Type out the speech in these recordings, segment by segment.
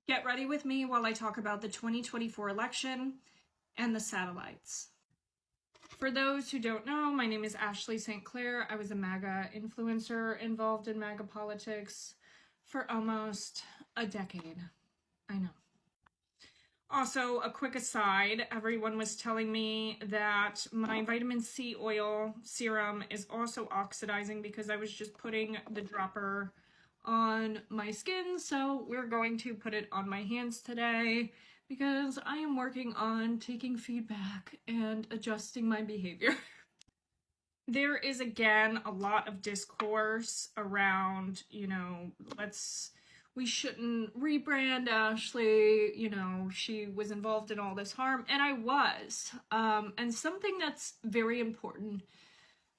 Get ready with me while I talk about the 2024 election and the satellites. For those who don't know, my name is Ashley St. Clair. I was a MAGA influencer involved in MAGA politics for almost a decade. I know. Also, a quick aside, everyone was telling me that my vitamin C oil serum is also oxidizing because I was just putting the dropper on my skin, so we're going to put it on my hands today because I am working on taking feedback and adjusting my behavior. There is, again, a lot of discourse around, we shouldn't rebrand Ashley, she was involved in all this harm, and I was. And something that's very important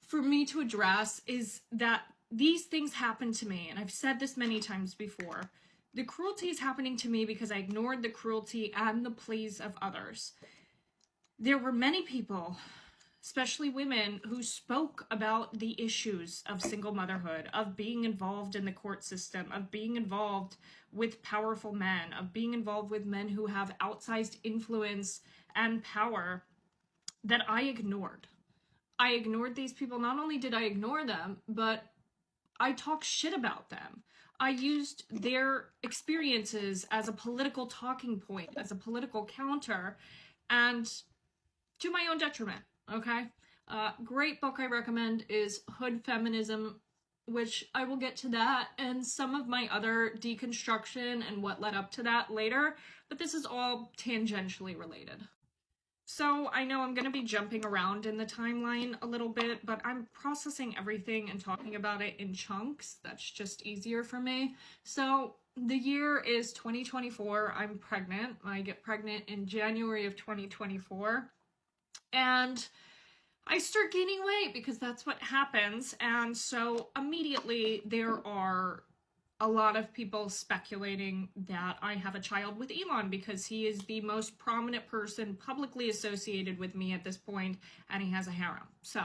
for me to address is that these things happen to me, and I've said this many times before. The cruelty is happening to me because I ignored the cruelty and the pleas of others. There were many people, especially women, who spoke about the issues of single motherhood, of being involved in the court system, of being involved with powerful men, of being involved with men who have outsized influence and power, that I ignored. I ignored these people. Not only did I ignore them, but I talked shit about them. I used their experiences as a political talking point, as a political counter, and to my own detriment, okay? Great book I recommend is Hood Feminism, which I will get to that, and some of my other deconstruction and what led up to that later, but this is all tangentially related. So I know I'm going to be jumping around in the timeline a little bit, but I'm processing everything and talking about it in chunks. That's just easier for me. So the year is 2024. I'm pregnant. I get pregnant in January of 2024. And I start gaining weight because that's what happens. And so immediately there are a lot of people speculating that I have a child with Elon because he is the most prominent person publicly associated with me at this point, and he has a harem. So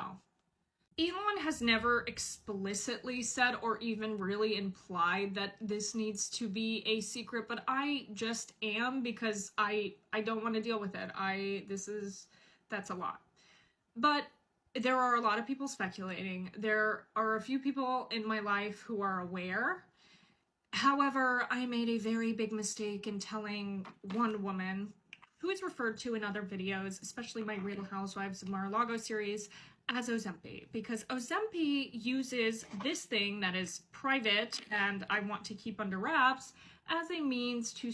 Elon has never explicitly said or even really implied that this needs to be a secret, but I just am because I don't want to deal with it. That's a lot. But there are a lot of people speculating. There are a few people in my life who are aware. However, I made a very big mistake in telling one woman, who is referred to in other videos, especially my Real Housewives of Mar-a-Lago series, as Ozempic, because Ozempic uses this thing that is private and I want to keep under wraps as a means to